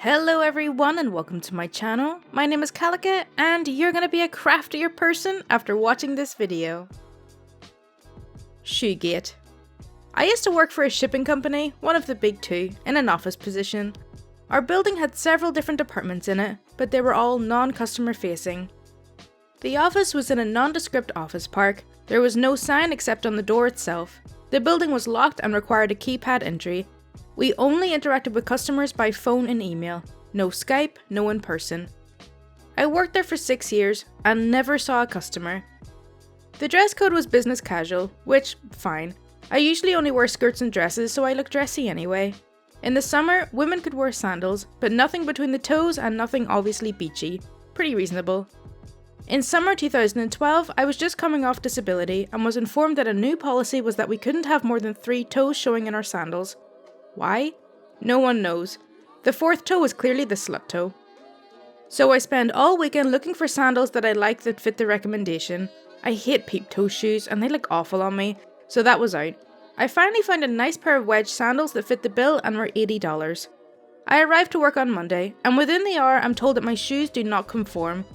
Hello everyone and welcome to my channel. My name is Kalika and you're gonna be a craftier person after watching this video. Shoegate. I used to work for a shipping company, one of the big two, in an office position. Our building had several different departments in it, but they were all non-customer facing. The office was in a nondescript office park. There was no sign except on the door itself. The building was locked and required a keypad entry. We only interacted with customers by phone and email. No Skype, no in person. I worked there for 6 years and never saw a customer. The dress code was business casual, which, fine. I usually only wear skirts and dresses, so I look dressy anyway. In the summer, women could wear sandals, but nothing between the toes and nothing obviously beachy. Pretty reasonable. In summer 2012, I was just coming off disability and was informed that a new policy was that we couldn't have more than 3 toes showing in our sandals. Why? No one knows. The 4th toe was clearly the slut toe. So I spent all weekend looking for sandals that I liked that fit the recommendation. I hate peep toe shoes and they look awful on me, so that was out. I finally found a nice pair of wedge sandals that fit the bill and were $80. I arrived to work on Monday, and within the hour I'm told that my shoes do not conform.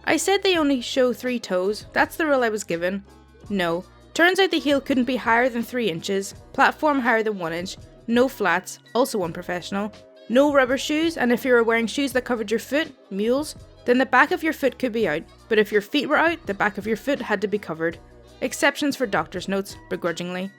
I said they only show 3 toes, that's the rule I was given. No, turns out the heel couldn't be higher than 3 inches, platform higher than 1 inch, no flats, also unprofessional, no rubber shoes, and if you were wearing shoes that covered your foot, mules, then the back of your foot could be out, but if your feet were out, the back of your foot had to be covered. Exceptions for doctor's notes, begrudgingly.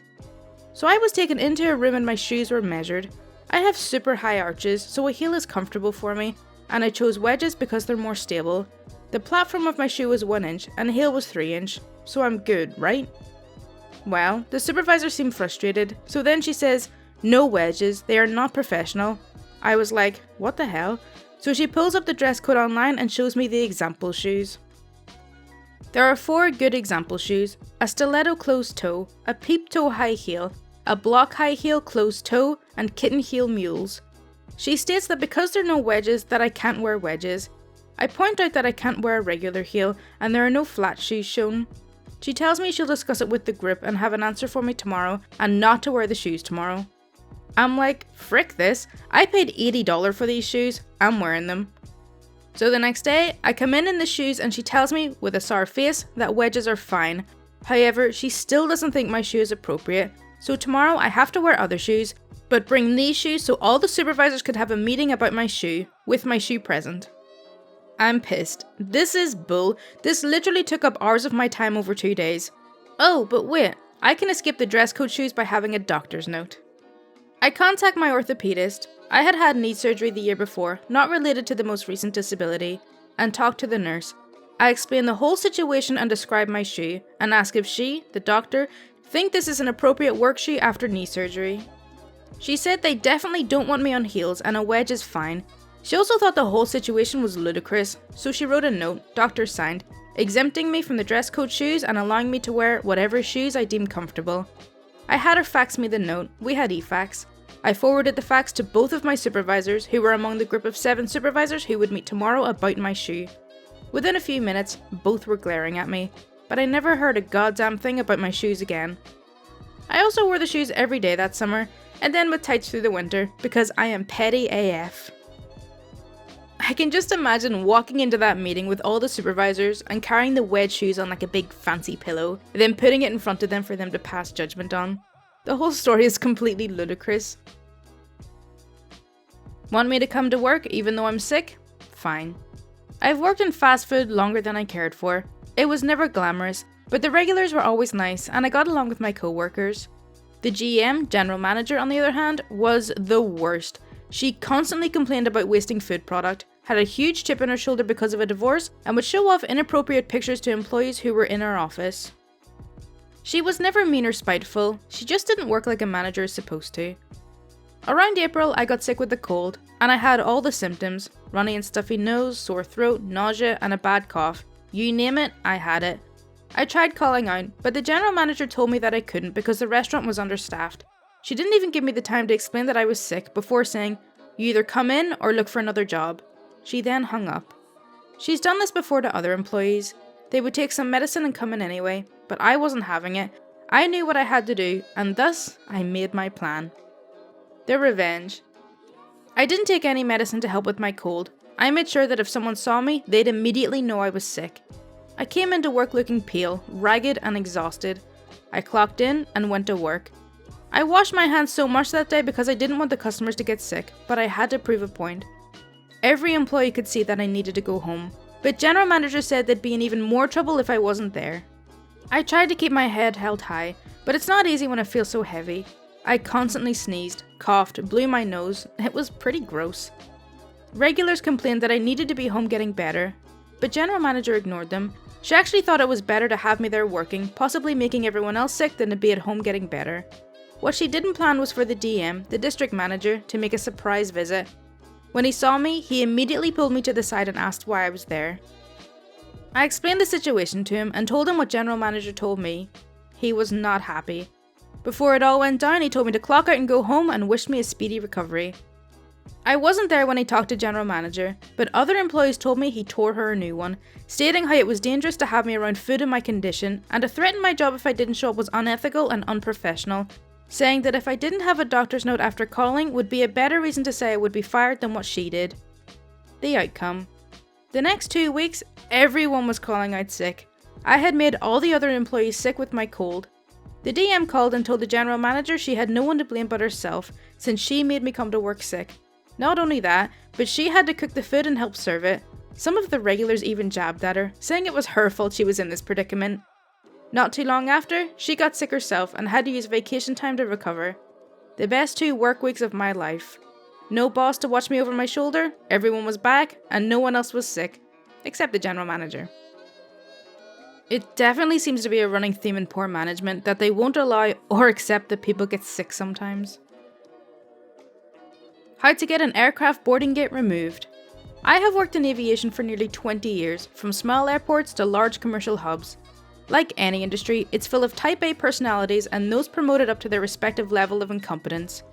So I was taken into a room and my shoes were measured. I have super high arches, so a heel is comfortable for me, and I chose wedges because they're more stable. The platform of my shoe was 1 inch, and the heel was 3 inch, so I'm good, right? Well, the supervisor seemed frustrated, so then she says, "No wedges, they are not professional." I was like, what the hell? So she pulls up the dress code online and shows me the example shoes. There are 4 good example shoes: a stiletto closed toe, a peep toe high heel, a block high heel closed toe, and kitten heel mules. She states that because there are no wedges that I can't wear wedges. I point out that I can't wear a regular heel and there are no flat shoes shown. She tells me she'll discuss it with the group and have an answer for me tomorrow and not to wear the shoes tomorrow. I'm like, frick this, I paid $80 for these shoes, I'm wearing them. So the next day, I come in the shoes and she tells me, with a sour face, that wedges are fine. However, she still doesn't think my shoe is appropriate, so tomorrow I have to wear other shoes, but bring these shoes so all the supervisors could have a meeting about my shoe, with my shoe present. I'm pissed. This is bull. This literally took up hours of my time over 2 days. Oh, but wait, I can escape the dress code shoes by having a doctor's note. I contact my orthopedist. I had had knee surgery the year before, not related to the most recent disability, and talked to the nurse. I explain the whole situation and describe my shoe, and ask if she, the doctor, think this is an appropriate work shoe after knee surgery. She said they definitely don't want me on heels and a wedge is fine. She also thought the whole situation was ludicrous, so she wrote a note, doctor signed, exempting me from the dress code shoes and allowing me to wear whatever shoes I deemed comfortable. I had her fax me the note, we had e-fax. I forwarded the fax to both of my supervisors, who were among the group of 7 supervisors who would meet tomorrow about my shoe. Within a few minutes, both were glaring at me, but I never heard a goddamn thing about my shoes again. I also wore the shoes every day that summer, and then with tights through the winter, because I am petty AF. I can just imagine walking into that meeting with all the supervisors and carrying the wedge shoes on like a big fancy pillow, then putting it in front of them for them to pass judgment on. The whole story is completely ludicrous. Want me to come to work even though I'm sick? Fine. I've worked in fast food longer than I cared for. It was never glamorous, but the regulars were always nice and I got along with my co-workers. The GM, general manager on the other hand, was the worst. She constantly complained about wasting food product, had a huge chip on her shoulder because of a divorce, and would show off inappropriate pictures to employees who were in her office. She was never mean or spiteful, she just didn't work like a manager is supposed to. Around April, I got sick with a cold, and I had all the symptoms: runny and stuffy nose, sore throat, nausea, and a bad cough. You name it, I had it. I tried calling out, but the general manager told me that I couldn't because the restaurant was understaffed. She didn't even give me the time to explain that I was sick before saying, "You either come in or look for another job." She then hung up. She's done this before to other employees. They would take some medicine and come in anyway, but I wasn't having it. I knew what I had to do, and thus I made my plan. The revenge. I didn't take any medicine to help with my cold. I made sure that if someone saw me, they'd immediately know I was sick. I came into work looking pale, ragged and exhausted. I clocked in and went to work. I washed my hands so much that day because I didn't want the customers to get sick, but I had to prove a point. Every employee could see that I needed to go home, but general manager said they'd be in even more trouble if I wasn't there. I tried to keep my head held high, but it's not easy when I feel so heavy. I constantly sneezed, coughed, blew my nose. It was pretty gross. Regulars complained that I needed to be home getting better, but general manager ignored them. She actually thought it was better to have me there working, possibly making everyone else sick than to be at home getting better. What she didn't plan was for the DM, the district manager, to make a surprise visit. When he saw me, he immediately pulled me to the side and asked why I was there. I explained the situation to him and told him what general manager told me. He was not happy. Before it all went down, he told me to clock out and go home and wished me a speedy recovery. I wasn't there when he talked to general manager, but other employees told me he tore her a new one, stating how it was dangerous to have me around food in my condition and to threaten my job if I didn't show up was unethical and unprofessional, saying that if I didn't have a doctor's note after calling would be a better reason to say I would be fired than what she did. The outcome. The next 2 weeks, everyone was calling out sick. I had made all the other employees sick with my cold. The DM called and told the general manager she had no one to blame but herself, since she made me come to work sick. Not only that, but she had to cook the food and help serve it. Some of the regulars even jabbed at her, saying it was her fault she was in this predicament. Not too long after, she got sick herself and had to use vacation time to recover. The best 2 work weeks of my life. No boss to watch me over my shoulder, everyone was back, and no one else was sick, except the general manager. It definitely seems to be a running theme in poor management that they won't allow or accept that people get sick sometimes. How to get an aircraft boarding gate removed. I have worked in aviation for nearly 20 years, from small airports to large commercial hubs. Like any industry, it's full of type A personalities and those promoted up to their respective level of incompetence.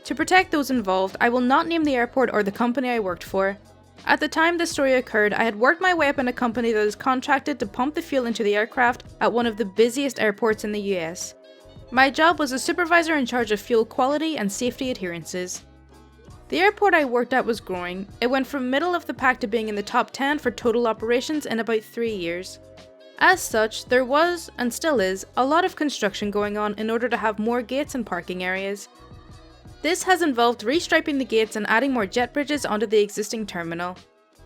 To protect those involved, I will not name the airport or the company I worked for. At the time this story occurred, I had worked my way up in a company that is contracted to pump the fuel into the aircraft at one of the busiest airports in the US. My job was a supervisor in charge of fuel quality and safety adherences. The airport I worked at was growing. It went from middle of the pack to being in the top 10 for total operations in about 3 years. As such, there was, and still is, a lot of construction going on in order to have more gates and parking areas. This has involved restriping the gates and adding more jet bridges onto the existing terminal.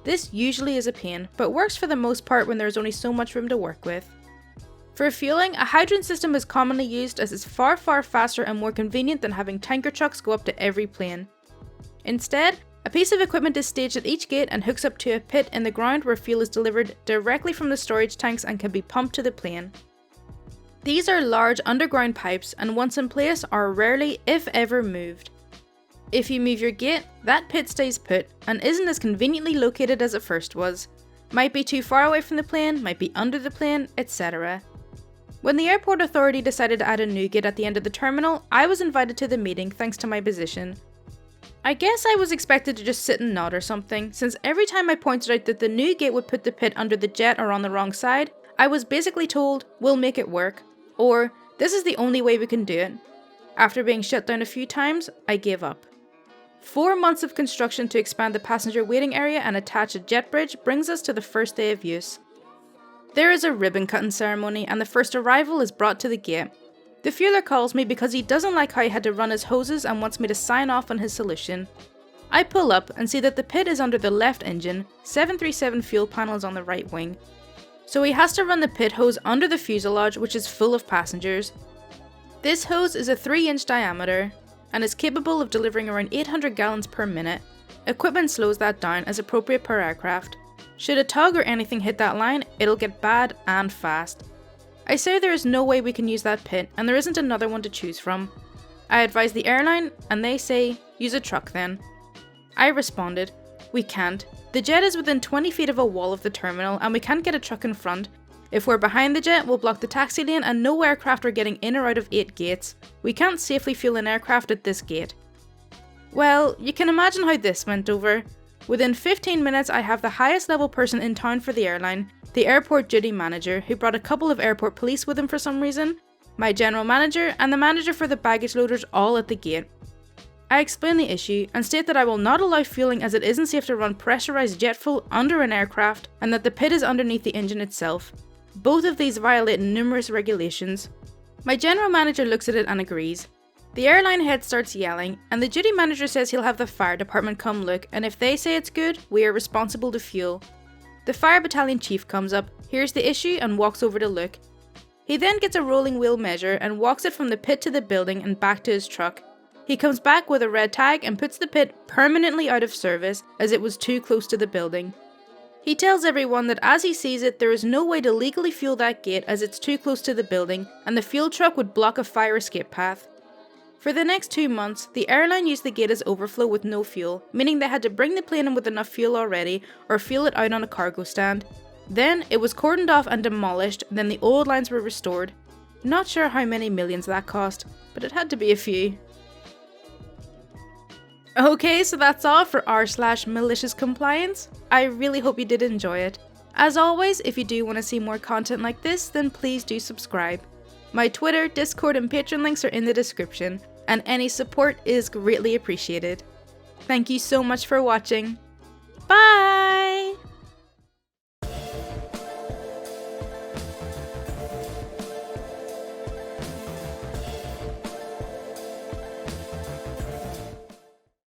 This usually is a pain, but works for the most part when there is only so much room to work with. For fueling, a hydrant system is commonly used as it's far faster and more convenient than having tanker trucks go up to every plane. Instead, a piece of equipment is staged at each gate and hooks up to a pit in the ground where fuel is delivered directly from the storage tanks and can be pumped to the plane. These are large underground pipes and once in place are rarely, if ever, moved. If you move your gate, that pit stays put and isn't as conveniently located as it first was. Might be too far away from the plane, might be under the plane, etc. When the airport authority decided to add a new gate at the end of the terminal, I was invited to the meeting thanks to my position. I guess I was expected to just sit and nod or something, since every time I pointed out that the new gate would put the pit under the jet or on the wrong side, I was basically told, "We'll make it work," or "This is the only way we can do it." After being shut down a few times, I gave up. 4 months of construction to expand the passenger waiting area and attach a jet bridge brings us to the first day of use. There is a ribbon cutting ceremony and the first arrival is brought to the gate. The fueler calls me because he doesn't like how he had to run his hoses and wants me to sign off on his solution. I pull up and see that the pit is under the left engine, 737 fuel panels on the right wing. So he has to run the pit hose under the fuselage, which is full of passengers. This hose is a 3-inch diameter and is capable of delivering around 800 gallons per minute. Equipment slows that down as appropriate per aircraft. Should a tug or anything hit that line, it'll get bad and fast. I say there is no way we can use that pit and there isn't another one to choose from. I advise the airline and they say, use a truck then. I responded, we can't. The jet is within 20 feet of a wall of the terminal and we can't get a truck in front. If we're behind the jet, we'll block the taxi lane and no aircraft are getting in or out of 8 gates. We can't safely fuel an aircraft at this gate. Well, you can imagine how this went over. Within 15 minutes I have the highest level person in town for the airline, the airport duty manager, who brought a couple of airport police with him for some reason, my general manager, and the manager for the baggage loaders all at the gate. I explain the issue and state that I will not allow fueling as it isn't safe to run pressurized jet fuel under an aircraft and that the pit is underneath the engine itself. Both of these violate numerous regulations. My general manager looks at it and agrees. The airline head starts yelling and the duty manager says he'll have the fire department come look, and if they say it's good, we are responsible to fuel. The fire battalion chief comes up, hears the issue and walks over to look. He then gets a rolling wheel measure and walks it from the pit to the building and back to his truck. He comes back with a red tag and puts the pit permanently out of service as it was too close to the building. He tells everyone that as he sees it, there is no way to legally fuel that gate as it's too close to the building and the fuel truck would block a fire escape path. For the next 2 months, the airline used the gate as overflow with no fuel, meaning they had to bring the plane in with enough fuel already or fuel it out on a cargo stand. Then it was cordoned off and demolished, then the old lines were restored. Not sure how many millions that cost, but it had to be a few. Okay, so that's all for r/MaliciousCompliance. I really hope you did enjoy it. As always, if you do want to see more content like this, then please do subscribe. My Twitter, Discord and Patreon links are in the description, and any support is greatly appreciated. Thank you so much for watching. Bye!